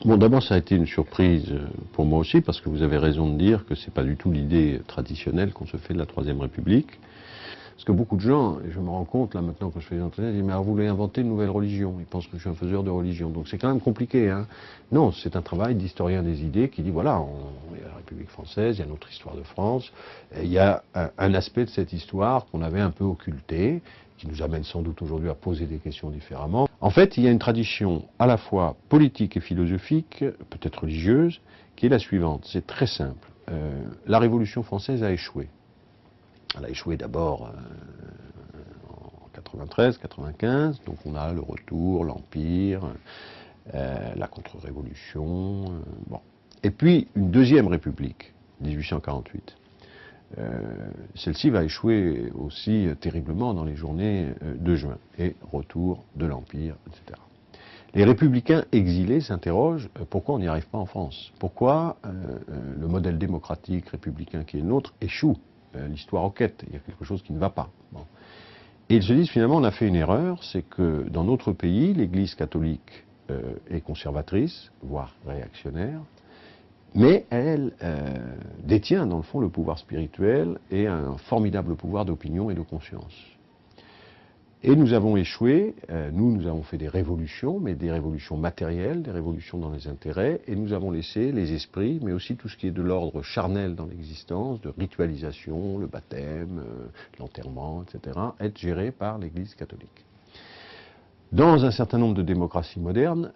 Bon, d'abord, ça a été une surprise pour moi aussi, parce que vous avez raison de dire que c'est pas du tout l'idée traditionnelle qu'on se fait de la Troisième République. Parce que beaucoup de gens, et je me rends compte là maintenant quand je fais des entretiens, ils disent mais alors vous voulez inventer une nouvelle religion. Ils pensent que je suis un faiseur de religion. Donc c'est quand même compliqué. Hein. Non, c'est un travail d'historien des idées qui dit voilà, il y a la République française, il y a notre histoire de France, et il y a un aspect de cette histoire qu'on avait un peu occulté, qui nous amène sans doute aujourd'hui à poser des questions différemment. En fait, il y a une tradition à la fois politique et philosophique, peut-être religieuse, qui est la suivante. C'est très simple. La Révolution française a échoué. Elle a échoué d'abord en 93, 95, donc on a le retour, l'Empire, la contre-révolution, bon. Et puis une deuxième République, 1848. Celle-ci va échouer aussi terriblement dans les journées de juin, et retour de l'Empire, etc. Les républicains exilés s'interrogent pourquoi on n'y arrive pas en France. Pourquoi le modèle démocratique républicain qui est le nôtre échoue. L'histoire enquête, il y a quelque chose qui ne va pas. Bon. Et ils se disent finalement on a fait une erreur, c'est que dans notre pays, l'Église catholique est conservatrice, voire réactionnaire, mais elle détient dans le fond le pouvoir spirituel et un formidable pouvoir d'opinion et de conscience. Et nous avons échoué, nous avons fait des révolutions, mais des révolutions matérielles, des révolutions dans les intérêts, et nous avons laissé les esprits, mais aussi tout ce qui est de l'ordre charnel dans l'existence, de ritualisation, le baptême, l'enterrement, etc., être gérés par l'Église catholique. Dans un certain nombre de démocraties modernes,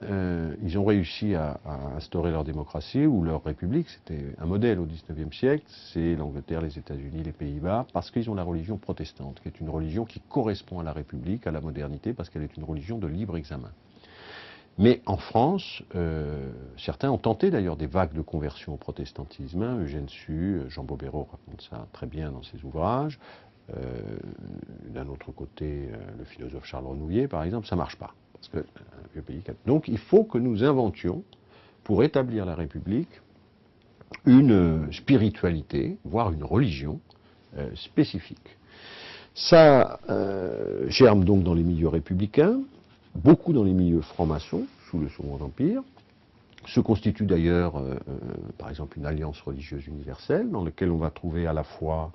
ils ont réussi à instaurer leur démocratie ou leur république. C'était un modèle au XIXe siècle, c'est l'Angleterre, les États-Unis, les Pays-Bas, parce qu'ils ont la religion protestante, qui est une religion qui correspond à la République, à la modernité, parce qu'elle est une religion de libre examen. Mais en France, certains ont tenté d'ailleurs des vagues de conversion au protestantisme. Hein, Eugène Sue, Jean Bobéro raconte ça très bien dans ses ouvrages. D'un autre côté, le philosophe Charles Renouvier, par exemple, ça ne marche pas. Parce que, vieux pays. Donc il faut que nous inventions, pour établir la République, une spiritualité, voire une religion spécifique. Ça germe donc dans les milieux républicains, beaucoup dans les milieux francs-maçons, sous le Second Empire. Se constitue d'ailleurs, par exemple, une alliance religieuse universelle, dans laquelle on va trouver à la fois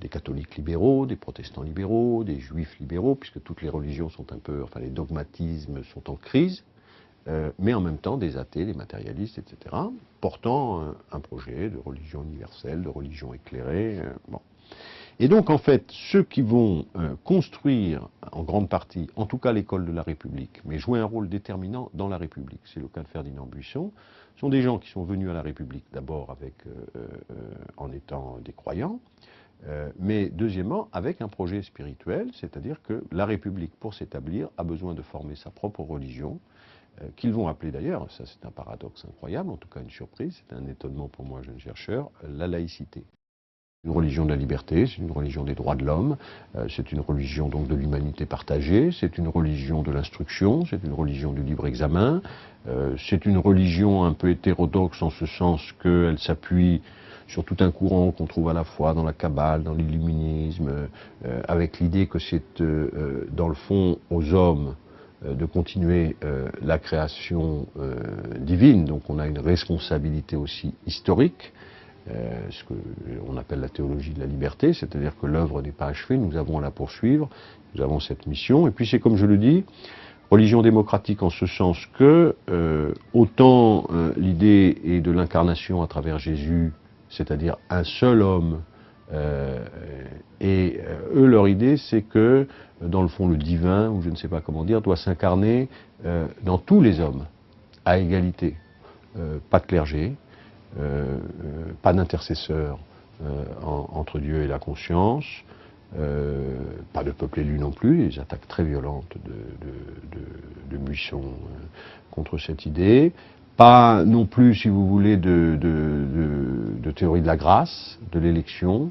des catholiques libéraux, des protestants libéraux, des juifs libéraux, puisque toutes les religions sont un peu, enfin les dogmatismes sont en crise, mais en même temps des athées, des matérialistes, etc., portant un projet de religion universelle, de religion éclairée. Bon. Et donc en fait, ceux qui vont construire en grande partie, en tout cas l'école de la République, mais jouer un rôle déterminant dans la République, c'est le cas de Ferdinand Buisson, sont des gens qui sont venus à la République d'abord en étant des croyants, mais deuxièmement avec un projet spirituel, c'est-à-dire que la République, pour s'établir, a besoin de former sa propre religion, qu'ils vont appeler d'ailleurs, ça c'est un paradoxe incroyable, en tout cas une surprise, c'est un étonnement pour moi, jeune chercheur, la laïcité. Une religion de la liberté, c'est une religion des droits de l'homme, c'est une religion donc de l'humanité partagée, c'est une religion de l'instruction, c'est une religion du libre examen, c'est une religion un peu hétérodoxe en ce sens qu'elle s'appuie sur tout un courant qu'on trouve à la fois dans la Kabbale, dans l'illuminisme, avec l'idée que c'est dans le fond aux hommes de continuer la création divine, donc on a une responsabilité aussi historique, ce qu'on appelle la théologie de la liberté, c'est-à-dire que l'œuvre n'est pas achevée, nous avons à la poursuivre, nous avons cette mission, et puis c'est comme je le dis, religion démocratique en ce sens que autant l'idée est de l'incarnation à travers Jésus, c'est-à-dire un seul homme, et eux leur idée c'est que dans le fond le divin, ou je ne sais pas comment dire, doit s'incarner dans tous les hommes, à égalité, pas de clergé, pas d'intercesseur entre Dieu et la conscience, pas de peuple élu non plus, les attaques très violentes de Buisson contre cette idée, pas non plus, si vous voulez, de théorie de la grâce, de l'élection,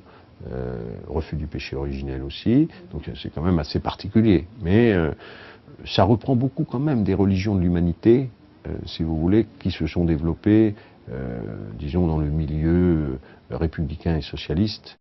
refus du péché originel aussi, donc c'est quand même assez particulier, mais ça reprend beaucoup quand même des religions de l'humanité, si vous voulez, qui se sont développées disons dans le milieu républicain et socialiste.